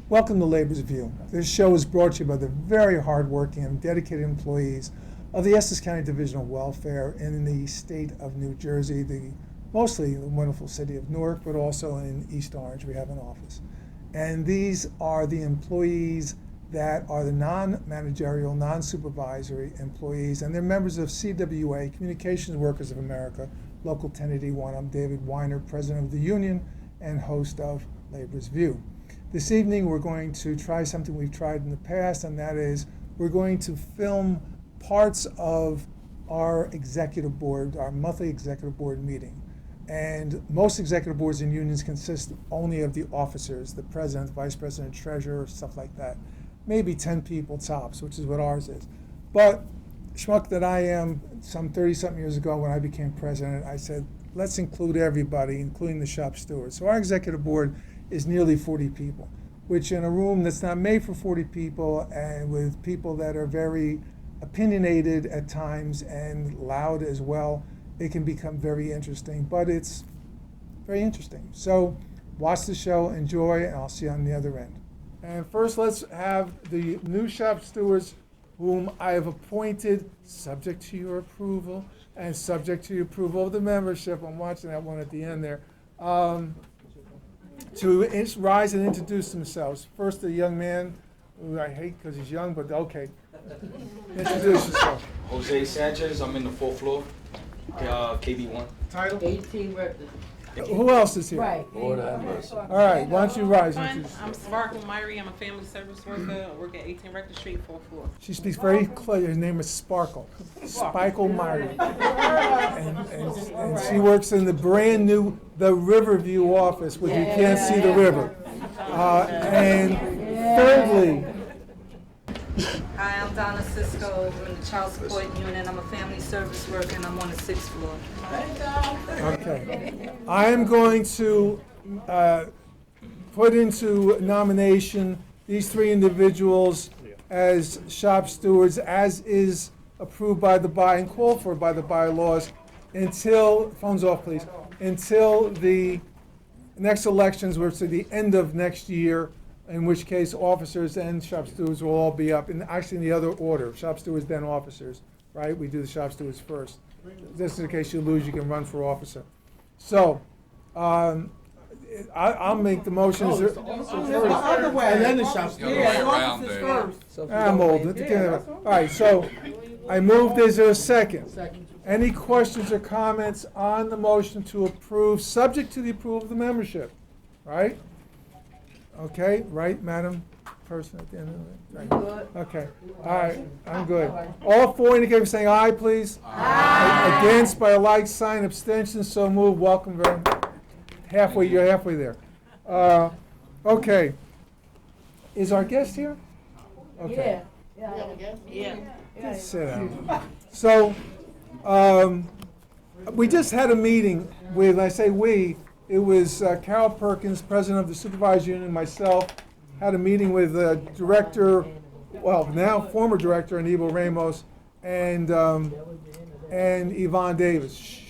Welcome to Labor's View. This show is brought to you by the very hardworking and dedicated employees of the Essex County Division of Welfare in the state of New Jersey, mostly the wonderful city of Newark, but also in East Orange we have an office. And these are the employees that are the non-managerial, non-supervisory employees, and they're members of CWA, Communications Workers of America, Local 1081. I'm David Weiner, President of the union and host of Labor's View. This evening we're going to try something we've tried in the past, and that is we're going to film parts of our executive board, our monthly executive board meeting. And most executive boards and unions consist only of the officers, the president, vice president, treasurer, stuff like that. Maybe 10 people tops, which is what ours is. But schmuck that I am, some 30-something years ago when I became president, I said, let's include everybody, including the shop stewards. So our executive board is nearly 40 people, which in a room that's not made for 40 people and with people that are very opinionated at times and loud as well, it can become very interesting, but it's very interesting. So watch the show, enjoy, and I'll see you on the other end. And first let's have the new shop stewards whom I have appointed, subject to your approval and subject to the approval of the membership. I'm watching that one at the end there. To rise and introduce themselves. First, the young man, who I hate because he's young, but okay. Introduce yourself. Jose Sanchez, I'm in the 4th floor, KB1. Title? 18 records. Who else is here? Right. All right, why don't you rise? I'm Sparkle Myrie. I'm a family service worker. I work at 18 Rector Street, 4th floor. She speaks very clear. Her name is Sparkle. Sparkle Myrie. And she works in the brand new, the Riverview office, where you can't see the river. And thirdly, Hi, I'm Donna Cisco. I'm in the Child Support Unit. I'm a family service worker and I'm on the 6th floor. okay, I am going to put into nomination these three individuals as shop stewards, as is approved by and called for by the bylaws, until, phones off please, until the next elections, which are the end of next year, in which case officers and shop stewards will all be up, actually in the other order, shop stewards then officers, right? We do the shop stewards first. Just in case you lose, you can run for officer. So, I'll make the motion. Is there, The other way. And then the shop steward. Yeah, Right around officers there. first. I'm old. All right, so I moved. Is there a second? Second. Any questions or comments on the motion to approve, subject to the approval of the membership? Right? Okay, right, Madam Person at the end of it? Right. Good. Okay, all right, I'm good. All four indicate by saying aye, please. Aye. Against by a like sign, abstention, so moved. Welcome, very halfway. You're halfway there. Okay. Is our guest here? Okay. Yeah. Sit down. So, we just had a meeting with, I say we, it was Carol Perkins, president of the supervisor union, myself, had a meeting with director, well, now former director Aníbal Ramos, and Yvonne Davis.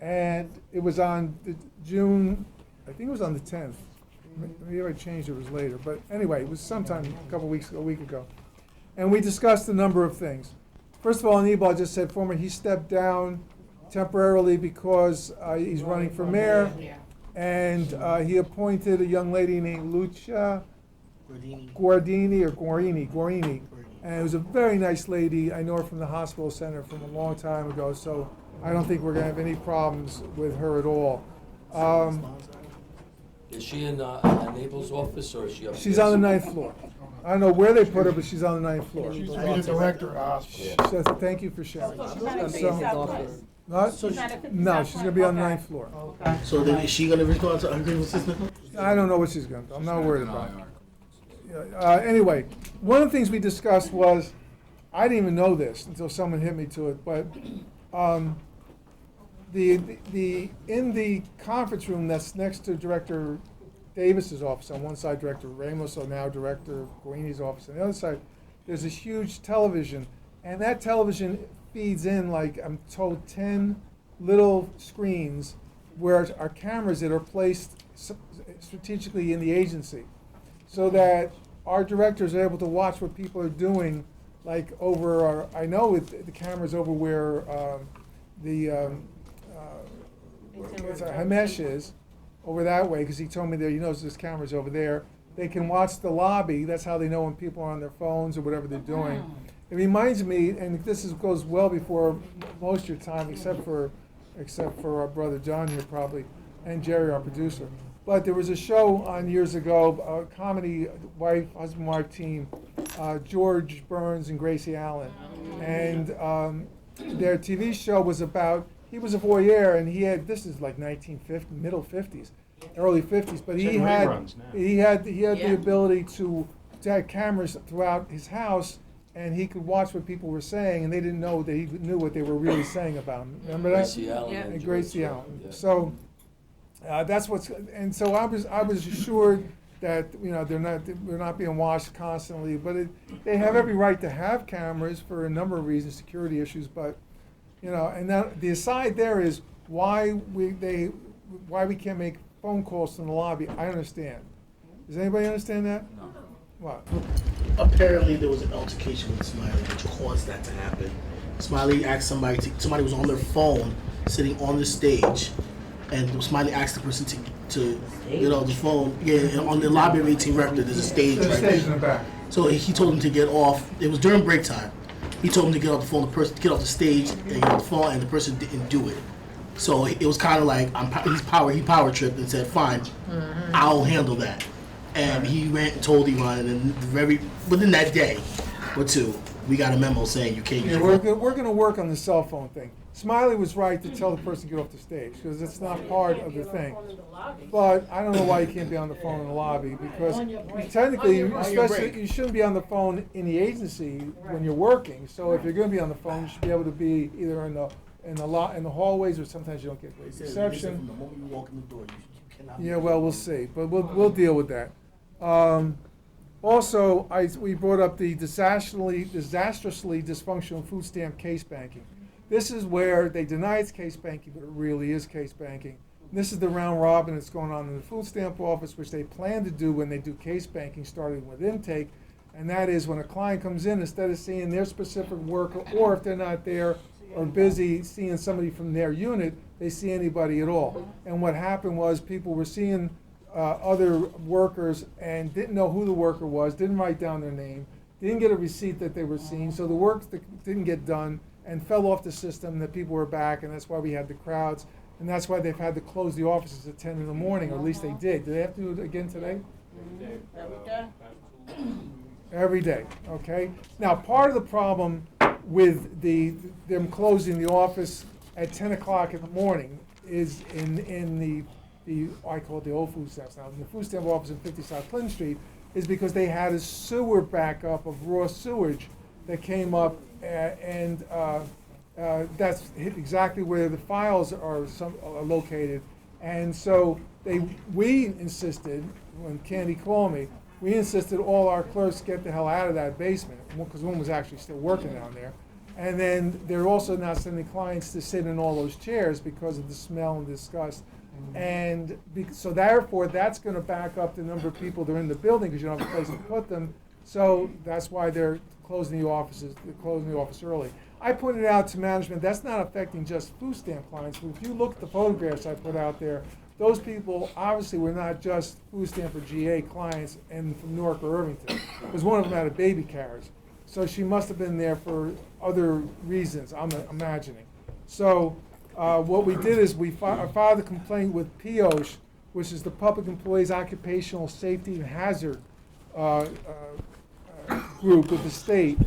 And it was on June, I think it was on the 10th. Maybe I changed it was later, but anyway, it was sometime a week ago. And we discussed a number of things. First of all, Aníbal just said he stepped down temporarily because he's running for mayor, and he appointed a young lady named Lucia Guarini, and it was a very nice lady. I know her from the hospital center from a long time ago, so I don't think we're going to have any problems with her at all. Is she in Enable's office, or is she upstairs? She's on the 9th floor. I don't know where they put her, but she's on the 9th floor. She's the director of the hospital. So thank you for sharing. Southwest. What? So No, she's going to be on the 9th floor. So then is she going to respond to Uncle Assistant? I don't know what she's going to do. I'm not worried about it. Anyway, one of the things we discussed was, I didn't even know this until someone hit me to it, but in the conference room that's next to Director Davis's office, on one side Director Ramos, so now Director Guarini's office, on the other side, there's a huge television, and that television feeds in, like I'm told, 10 little screens where are cameras that are placed strategically in the agency. so that our directors are able to watch what people are doing, like over I know the cameras over where Hamesh is, over that way, because he told me there, he knows there's cameras over there. They can watch the lobby. That's how they know when people are on their phones or whatever they're doing. It reminds me, and goes well before most of your time, except for our brother John here probably, and Jerry, our producer. But there was a show on years ago, a comedy husband-wife team, George Burns and Gracie Allen, and their TV show was about. He was a voyeur, and he had, this is like 1950, middle 50s, early 50s, but he had the ability to have cameras throughout his house, and he could watch what people were saying, and they didn't know that he knew what they were really saying about him. Remember that? Gracie Allen. Yeah. And Gracie Allen. Yeah. So that's what's, and so I was assured that we're not being watched constantly, but they have every right to have cameras for a number of reasons, security issues, but. And now the aside there is why we can't make phone calls from the lobby. I understand. Does anybody understand that? No. What? Apparently there was an altercation with Smiley which caused that to happen. Smiley asked somebody was on their phone sitting on the stage, and Smiley asked the person to the phone. Yeah, on the lobby of 18 Rector, there's a stage There's right a stage there. in the back. So he told him to get off. It was during break time. He told him to get off the phone. The person get off the stage and get off the phone, and the person didn't do it. So it was kind of like he power tripped and said, "Fine, I'll handle that." And he went and told Iran, and then within that day or two, we got a memo saying you can't use Yeah, your phone. we're going to work on the cell phone thing. Smiley was right to tell the person to get off the stage because it's not part of the thing. But I don't know why you can't be on the phone in the lobby because technically, especially you shouldn't be on the phone in the agency when you're working. So if you're going to be on the phone, you should be able to be either in the hallways or sometimes you don't get great From reception. the moment you walk in the door, you cannot. Yeah, well, we'll see, but we'll deal with that. Also, we brought up the disastrously dysfunctional food stamp case banking. This is where they deny it's case banking, but it really is case banking. This is the round robin that's going on in the food stamp office, which they plan to do when they do case banking, starting with intake. And that is when a client comes in, instead of seeing their specific worker, or if they're not there or busy seeing somebody from their unit, they see anybody at all. And what happened was people were seeing other workers and didn't know who the worker was, didn't write down their name, didn't get a receipt that they were seeing, so the work didn't get done and fell off the system, that people were back, and that's why we had the crowds, and that's why they've had to close the offices at 10 in the morning, or at least they did. Do they have to do it again today? Every day, okay? Now, part of the problem with them closing the office at 10 o'clock in the morning is in the I call it the old food stamps now, in the food stamp office in 50 South Clinton Street, is because they had a sewer backup of raw sewage that came up, and that's exactly where the files are located. And so we insisted, when Candy called me, we insisted all our clerks get the hell out of that basement, because one was actually still working down there. And then they're also not sending clients to sit in all those chairs because of the smell and disgust. And so therefore, that's going to back up the number of people that are in the building because you don't have a place to put them. So that's why they're closing the offices. They're closing the office early. I pointed out to management that's not affecting just food stamp clients. But if you look at the photographs I put out there, those people obviously were not just food stamp or GA clients and from Newark or Irvington, because one of them had a baby carriage. So she must have been there for other reasons, I'm imagining. So what we did is we filed a complaint with POSH, which is the Public Employees Occupational Safety and Hazard group with the state.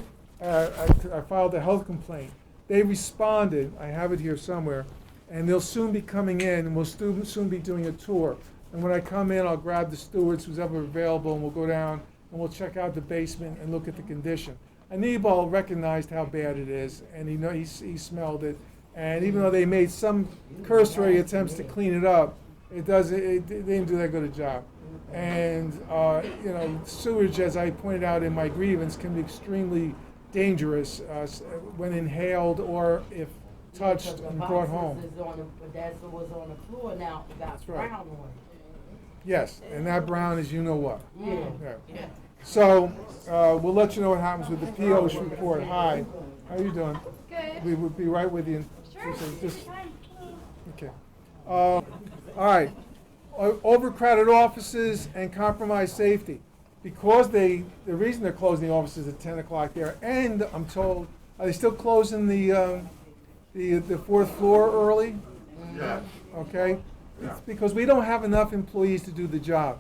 I filed a health complaint. They responded, I have it here somewhere, and they'll soon be coming in, and we'll soon be doing a tour. And when I come in, I'll grab the stewards, who's ever available, and we'll go down and we'll check out the basement and look at the condition. Anibal recognized how bad it is, and he smelled it. And even though they made some cursory attempts to clean it up, they didn't do that good a job. And sewage, as I pointed out in my grievance, can be extremely dangerous when inhaled or if touched and brought home. But that's what was on the floor now, it got That's right. brown on it. Yes, and that brown is you know what. Yeah. Yeah. So, we'll let you know what happens with the PO's report. Hi, how you doing? Good. We would be right with you. Okay. All right. Overcrowded offices and compromised safety. Because the reason they're closing the offices at 10 o'clock there, and I'm told, are they still closing the fourth floor early? Yeah. Okay? It's because we don't have enough employees to do the job.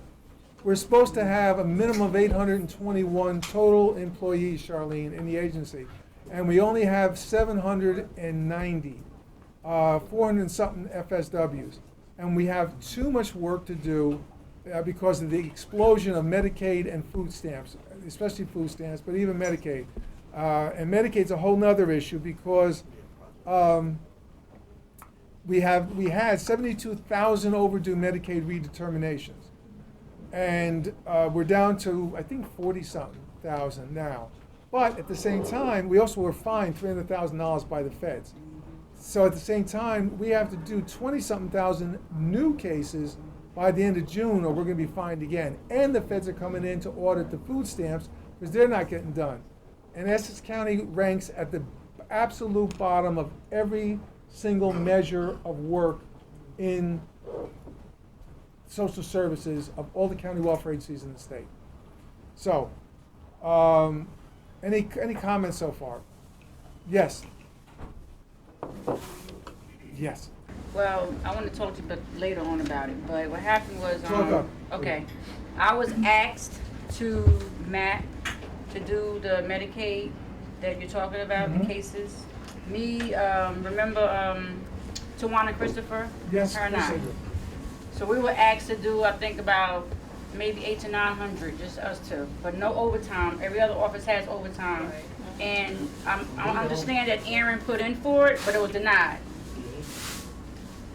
We're supposed to have a minimum of 821 total employees, Charlene, in the agency. And we only have 790, 400 and something FSWs. And we have too much work to do because of the explosion of Medicaid and food stamps, especially food stamps, but even Medicaid. And Medicaid's a whole nother issue because we had 72,000 overdue Medicaid redeterminations. And we're down to, I think, 40-something thousand now. But at the same time, we also were fined $300,000 by the feds. So at the same time, we have to do 20-something thousand new cases by the end of June, or we're going to be fined again. And the feds are coming in to audit the food stamps because they're not getting done. And Essex County ranks at the absolute bottom of every single measure of work in social services of all the county welfare agencies in the state. So, any comments so far? Yes. Yes. Well, I want to talk to you later on about it, but what happened was, Talk up. okay, I was asked to map, to do the Medicaid that you're talking about, the cases. Me, remember Tawana Christopher? Yes. Her and yes, I I. do. So we were asked to do, I think about maybe 800 to 900, just us two, but no overtime. Every other office has overtime. And I understand that Aaron put in for it, but it was denied.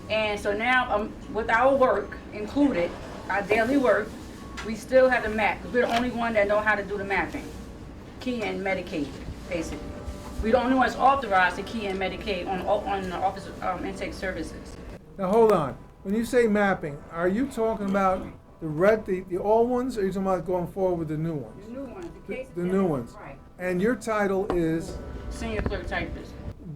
And so now, with our work included, our daily work, we still have to map, because we're the only one that know how to do the mapping. Key and Medicaid, basically. We're the only ones authorized to key in Medicaid on the Office of Intake Services. Now hold on. When you say mapping, are you talking about the old ones, or are you talking about going forward with the new ones? The new ones, the cases. The new ones. Right. And your title is, Senior clerk typist.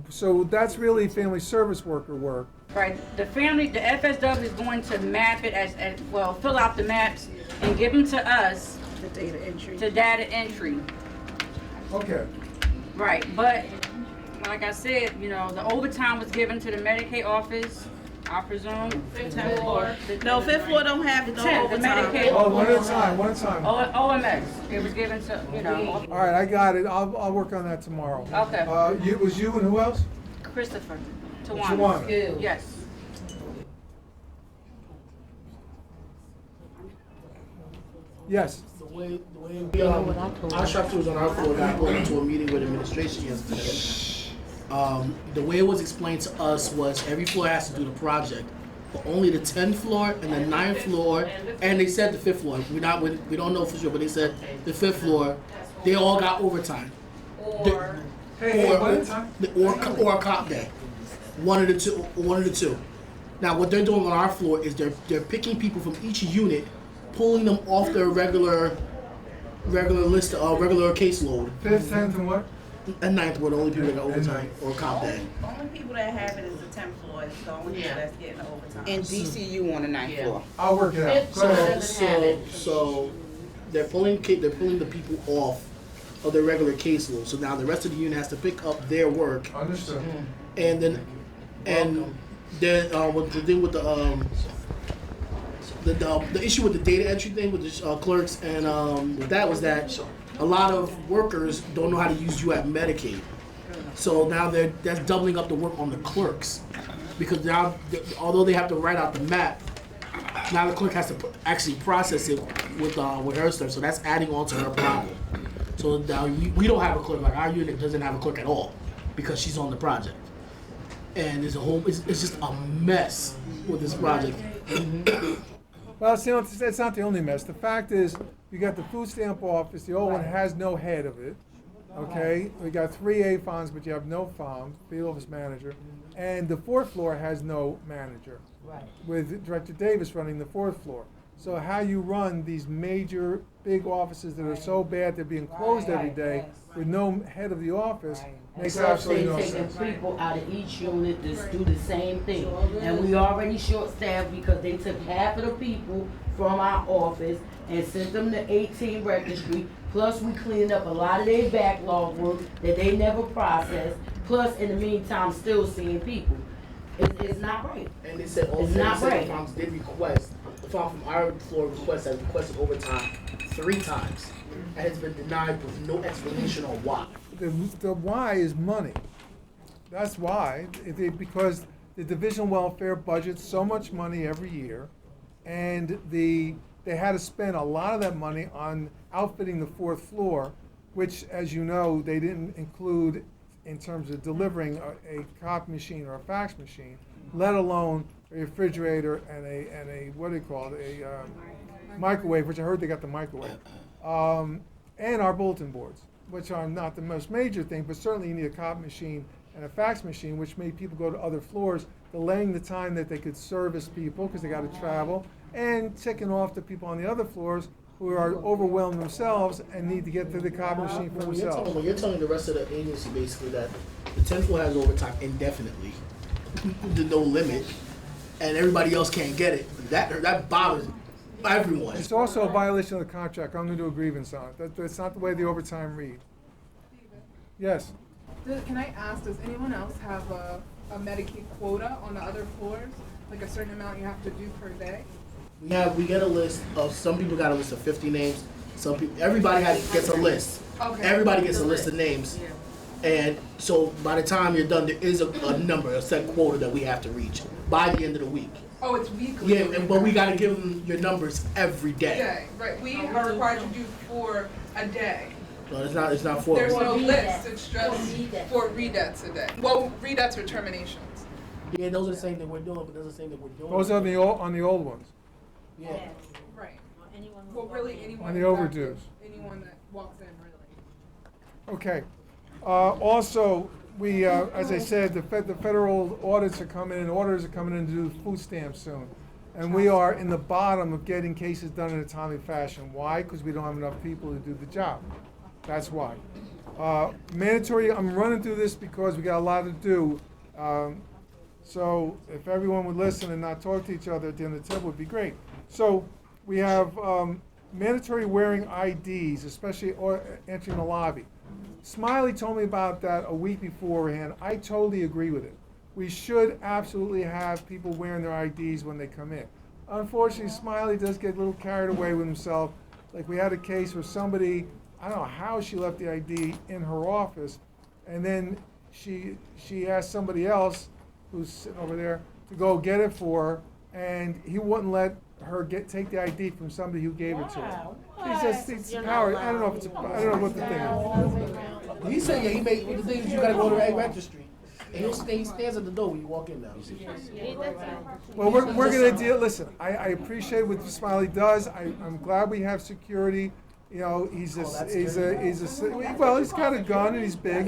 so that's really family service worker work. Right, the FSW is going to map it well, fill out the maps and give them to us. The data entry. The data entry, Okay. right, but like I said, the overtime was given to the Medicaid office, I presume. 10th floor. No, 5th floor don't have no 10th, the overtime. Medicaid. Oh, one at a time, one at a time. OMS, it was given to, All right, I got it. I'll work on that tomorrow. Okay. It was you and who else? Christopher, Tawana. Yes. Yes. The way our shop was on our floor got going into a meeting with administration yesterday. The way it was explained to us was every floor has to do the project, but only the 10th floor and the 9th floor, and they said the 5th floor. We don't know for sure, but they said the 5th floor, they all got overtime. Or, Or a cop day. One of the two. Now what they're doing on our floor is they're picking people from each unit, pulling them off their regular list, regular caseload. 5th, 10th, and what? And 9th were the only people that got overtime or comp day. Only people that have it is the 10th floor. It's the only people that's getting the overtime. And DCU on the 9th floor. I'll work it out. Go ahead. So they're pulling the people off of their regular caseload. So now the rest of the unit has to pick up their work, Understood. and then what the thing with the issue with the data entry thing with the clerks and with that was that a lot of workers don't know how to use you at Medicaid. So now that's doubling up the work on the clerks, because now although they have to write out the map, now the clerk has to actually process it with her stuff. So that's adding on to her problem. So now we don't have a clerk. Like our unit doesn't have a clerk at all because she's on the project, and it's just a mess with this project. Well, it's not the only mess. The fact is, you got the food stamp office. The old one has no head of it. Okay, we got 3 AFONs, but you have no FOM, field office manager, and the 4th floor has no manager. With Director Davis running the 4th floor. So how you run these major, big offices that are so bad they're being closed every day with no head of the office makes absolutely no Taking sense. people out of each unit to do the same thing. And we already short-staffed because they took half of the people from our office and sent them to 18 Record Street. Plus, we cleaned up a lot of their backlog work that they never processed. Plus, in the meantime, still seeing people. It's not right. And they said all It's not 37 right. farms did request. The farm from our floor has requested overtime 3 times. And it's been denied with no explanation on why. The why is money. That's why, because the divisional welfare budgets so much money every year, and they had to spend a lot of that money on outfitting the 4th floor, which, as you know, they didn't include in terms of delivering a copy machine or a fax machine, let alone a refrigerator and a what do you call it, a microwave, which I heard they got the microwave, and our bulletin boards, which are not the most major thing, but certainly you need a copy machine and a fax machine, which made people go to other floors, delaying the time that they could service people because they got to travel, and ticking off the people on the other floors who are overwhelmed themselves and need to get to the copy machine for themselves. When you're telling the rest of the agency basically that the 10th floor has overtime indefinitely, to no limit, and everybody else can't get it, that bothers everyone. It's also a violation of the contract. I'm going to do a grievance on it. That's not the way the overtime reads. Yes. Can I ask, does anyone else have a Medicaid quota on the other floors? Like a certain amount you have to do per day? We get a list of, some people got a list of 50 names, some people, everybody gets a list. Okay. Everybody gets a list of names. And so by the time you're done, there is a number, a set quota that we have to reach by the end of the week. Oh, it's weekly? Yeah, but we gotta give them your numbers every day. Okay, right. We are required to do 4 a day. No, it's not for. There's no list, it's just 4 redettes a day. Well, redettes or terminations. Yeah, those are the same thing we're doing, but those are the same thing we're doing. Those are on the old ones. Yeah. Right. Well, really anyone. On the exactly, overdues. Anyone that walks in, really. Okay. Also, we, as I said, the federal audits are coming in, auditors are coming in to do food stamps soon. And we are in the bottom of getting cases done in a timely fashion. Why? Because we don't have enough people to do the job. That's why. Mandatory, I'm running through this because we got a lot to do. So if everyone would listen and not talk to each other at the end of the table, would be great. So we have mandatory wearing IDs, especially entering the lobby. Smiley told me about that a week beforehand. I totally agree with it. We should absolutely have people wearing their IDs when they come in. Unfortunately, Smiley does get a little carried away with himself. Like we had a case where somebody, I don't know how she left the ID in her office, and then she asked somebody else who's sitting over there to go get it for her, and he wouldn't let her take the ID from somebody who gave it to her. It's power. I don't know if it's. I don't know what the thing is. He said, yeah, he made the thing is you gotta go to the registry. And he stands at the door when you walk in now. Well, we're gonna deal. Listen, I appreciate what Smiley does. I'm glad we have security. You know, he's got a gun and he's big.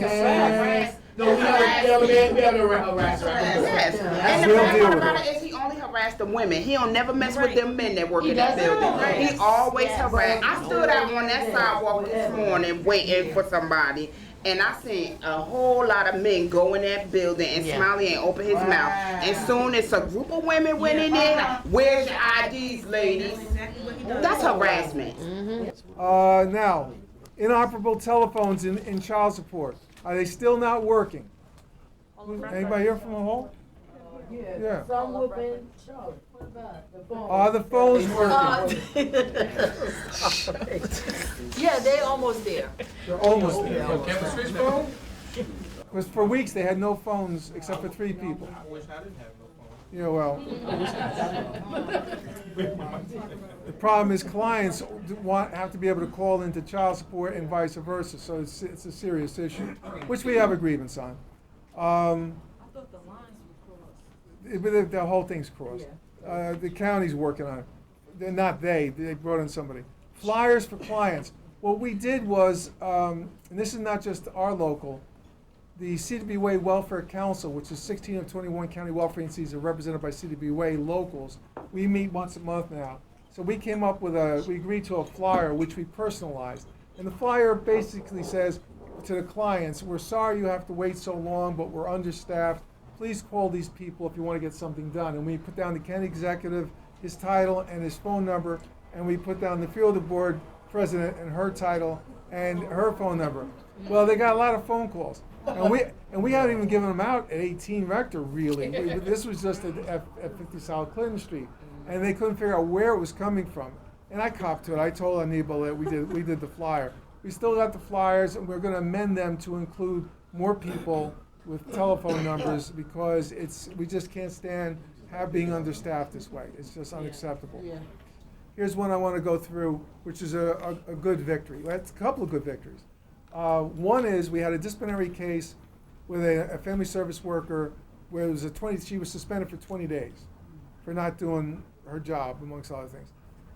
No, we have a harassment. Yes. And And we'll the bad deal part with about it. it is he only harassed the women. He don't never mess with them men that work in that building. He always harassed. I stood out on that sidewalk this morning waiting for somebody. And I seen a whole lot of men go in that building and Smiley ain't open his mouth. And soon as a group of women went in there, where's your IDs, ladies? That's harassment. Now, inoperable telephones in child support. Are they still not working? Anybody here from the hall? Yeah. Some have been charged. What about the phone? Are the phones working? Yeah, they almost there. They're almost there. Because for weeks they had no phones except for 3 people. I wish I didn't have no phone. Yeah, well. The problem is clients have to be able to call into child support and vice versa, so it's a serious issue, which we have a grievance on. I thought the lines were crossed. The whole thing's crossed. The county's working on it. They're not they brought in somebody. Flyers for clients. What we did was, and this is not just our local, the CWA Welfare Council, which is 16 of 21 county welfare agencies are represented by CWA locals. We meet once a month now. So we came up with we agreed to a flyer which we personalized. And the flyer basically says to the clients, we're sorry you have to wait so long, but we're understaffed. Please call these people if you want to get something done. And we put down the county executive, his title and his phone number, and we put down the field board president and her title and her phone number. Well, they got a lot of phone calls. And we haven't even given them out at 18 Rector, really. This was just at 50 South Clinton Street. And they couldn't figure out where it was coming from. And I copped to it. I told Anibal that we did the flyer. We still got the flyers, and we're going to amend them to include more people with telephone numbers because we just can't stand being understaffed this way. It's just unacceptable. Yeah. Here's one I want to go through, which is a good victory. That's a couple of good victories. One is we had a disciplinary case with a family service worker where it was she was suspended for 20 days for not doing her job, amongst other things.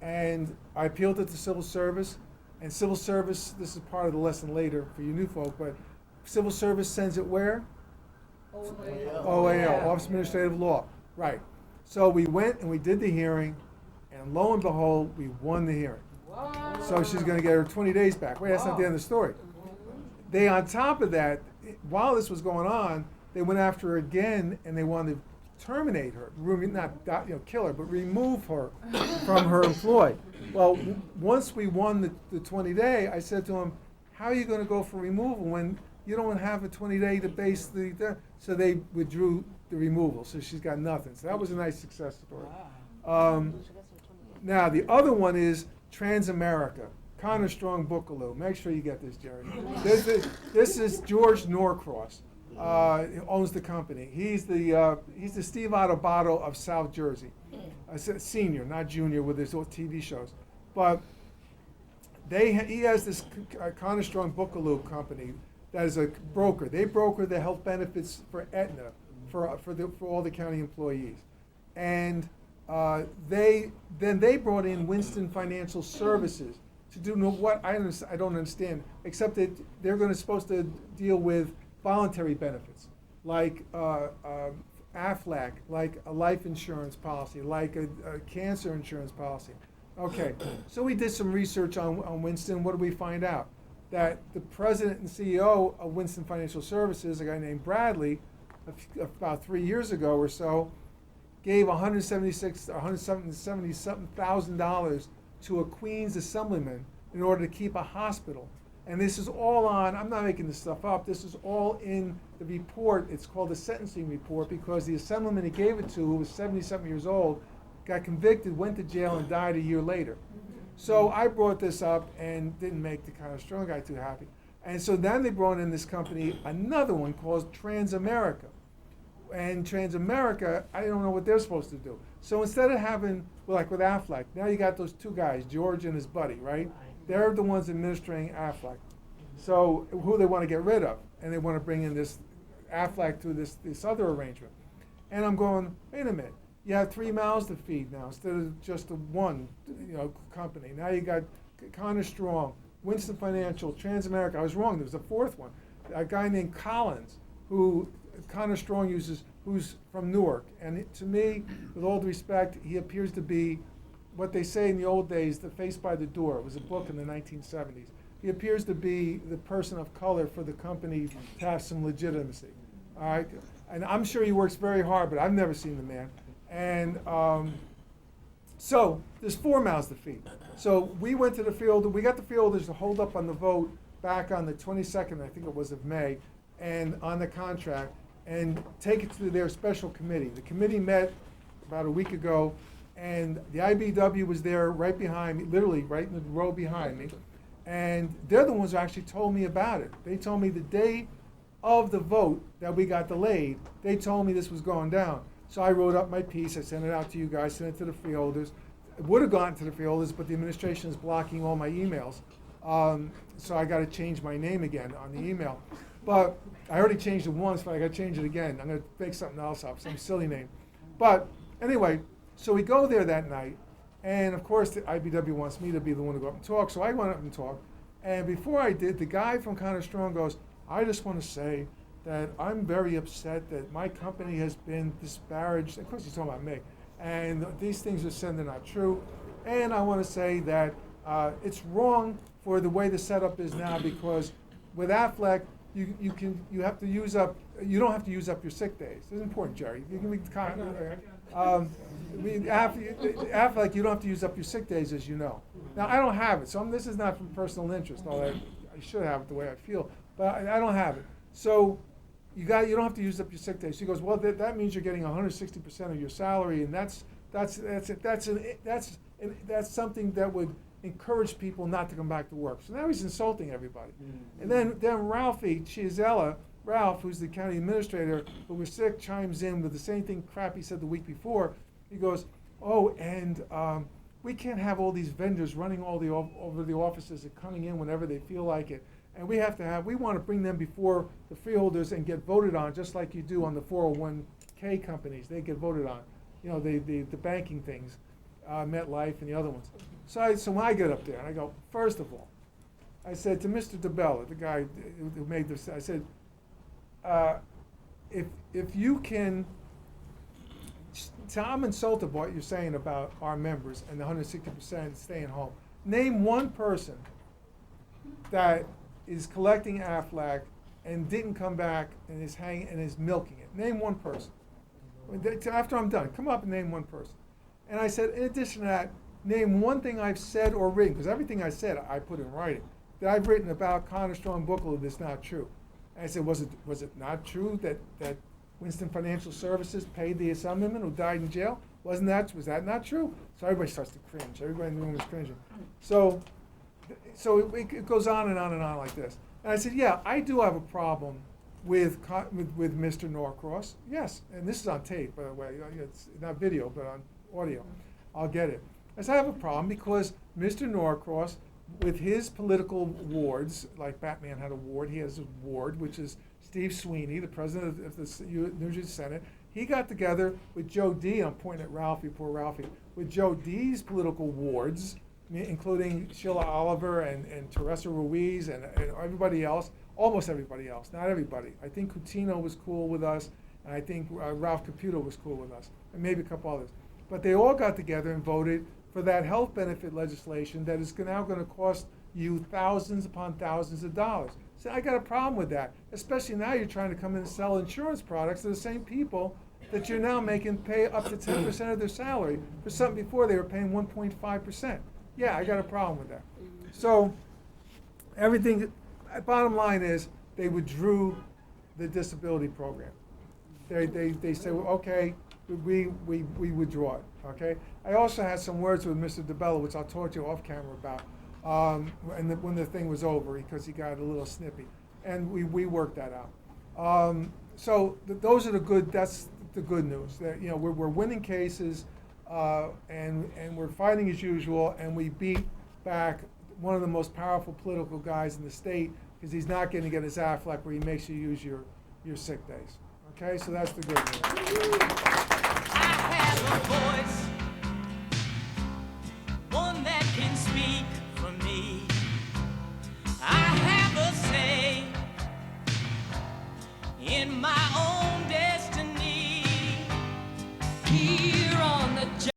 And I appealed it to civil service, and civil service, this is part of the lesson later for you new folk, but civil service sends it where? OAL, Office of Administrative Law. Right. So we went and we did the hearing, and lo and behold, we won the hearing. So she's going to get her 20 days back. Wait, that's not the end of the story. They, on top of that, while this was going on, they went after her again, and they wanted to terminate her, not kill her, but remove her from her employ. Well, once we won the 20-day, I said to them, how are you going to go for removal when you don't have a 20-day to base so they withdrew the removal, so she's got nothing. So that was a nice success story. Now, the other one is Transamerica. Connor Strong Bookaloo. Make sure you get this, Jerry. This is George Norcross. He owns the company. He's the Steve Adubato of South Jersey. Senior, not junior, with his TV shows. But he has this Connor Strong Bookaloo company that is a broker. They broker the health benefits for Aetna for all the county employees, and they brought in Winston Financial Services to do what I don't understand, except that they're supposed to deal with voluntary benefits, like AFLAC, like a life insurance policy, like a cancer insurance policy. Okay, so we did some research on Winston. What did we find out? That the president and CEO of Winston Financial Services, a guy named Bradley, about 3 years ago or so, gave $170,000 to a Queens assemblyman in order to keep a hospital. And this is all I'm not making this stuff up, this is all in the report. It's called the sentencing report because the assemblyman he gave it to, who was 70-something years old, got convicted, went to jail, and died a year later. So I brought this up and didn't make the kind of strong guy too happy. And so then they brought in this company, another one called Transamerica. And Transamerica, I don't know what they're supposed to do. So instead of having, like with Aflac, now you got those two guys, George and his buddy, right? They're the ones administering Aflac. So who they want to get rid of, and they want to bring in this Aflac through this other arrangement. And I'm going, wait a minute, you have 3 mouths to feed now instead of just the one, company. Now you got Connor Strong, Winston Financial, Transamerica. I was wrong. There was a fourth one, a guy named Collins, who Connor Strong uses, who's from Newark. And to me, with all due respect, he appears to be what they say in the old days, the face by the door. It was a book in the 1970s. He appears to be the person of color for the company to have some legitimacy. All right, and I'm sure he works very hard, but I've never seen the man. And so there's 4 mouths to feed. So we went to the field. We got the fielders to hold up on the vote back on the 22nd, I think it was, of May, and on the contract, and take it to their special committee. The committee met about a week ago, and the IBW was there right behind me, literally right in the row behind me. And they're the ones who actually told me about it. They told me the day of the vote that we got delayed, they told me this was going down. So I wrote up my piece, I sent it out to you guys, sent it to the freeholders. It would have gone to the freeholders, but the administration is blocking all my emails. So I got to change my name again on the email. But I already changed it once, but I got to change it again. I'm going to make something else up, some silly name. But anyway, so we go there that night, and of course the IBW wants me to be the one to go up and talk, so I went up and talked. And before I did, the guy from Connor Strong goes, I just want to say that I'm very upset that my company has been disparaged. Of course he's talking about me. And these things are said they're not true. And I want to say that it's wrong for the way the setup is now, because with Aflac, you have to use up, you don't have to use up your sick days. It's important, Jerry. You can be Aflac, you don't have to use up your sick days, as you know. Now, I don't have it, so this is not from personal interest, although I should have it the way I feel, but I don't have it. So you don't have to use up your sick days. She goes, well, that means you're getting 160% of your salary, and that's something that would encourage people not to come back to work. So now he's insulting everybody. And then Ralphie Chiazella, Ralph, who's the county administrator, who was sick, chimes in with the same thing crap he said the week before. He goes, oh, and we can't have all these vendors running over the offices and coming in whenever they feel like it. And we want to bring them before the freeholders and get voted on, just like you do on the 401k companies. They get voted on, the banking things, MetLife and the other ones. So when I get up there and I go, first of all, I said to Mr. DeBella, the guy who made this, I said, if you can, so I'm insulted by what you're saying about our members and the 160% staying home. Name one person that is collecting Aflac and didn't come back and is milking it. Name one person. After I'm done, come up and name one person. And I said, in addition to that, name one thing I've said or written, because everything I said I put in writing, that I've written about Connor Strong Buchler that's not true. And I said, was it not true that Winston Financial Services paid the assemblyman who died in jail? Was that not true? So everybody starts to cringe. Everybody in the room is cringing. So it goes on and on and on like this. And I said, yeah, I do have a problem with Mr. Norcross. Yes, and this is on tape, by the way. It's not video, but on audio. I'll get it. I said, I have a problem because Mr. Norcross, with his political wards, like Batman had a ward, he has a ward, which is Steve Sweeney, the president of the New Jersey Senate. He got together with Joe D. I'm pointing at Ralphie, poor Ralphie, with Joe D.'s political wards, including Sheila Oliver and Teresa Ruiz and everybody else, almost everybody else, not everybody. I think Coutinho was cool with us, and I think Ralph Caputo was cool with us, and maybe a couple others. But they all got together and voted for that health benefit legislation that is now going to cost you thousands upon thousands of dollars. So I got a problem with that, especially now you're trying to come in and sell insurance products to the same people that you're now making pay up to 10% of their salary for something before they were paying 1.5%. Yeah, I got a problem with that. So bottom line is they withdrew the disability program. They say, well, okay, we withdraw it, okay? I also had some words with Mr. DeBella, which I'll talk to you off camera about, when the thing was over, because he got a little snippy. And we worked that out. Those are that's the good news. That, we're winning cases, and we're fighting as usual, and we beat back one of the most powerful political guys in the state, because he's not going to get his Aflac where he makes you use your sick days. Okay, so that's the good news. I have a voice.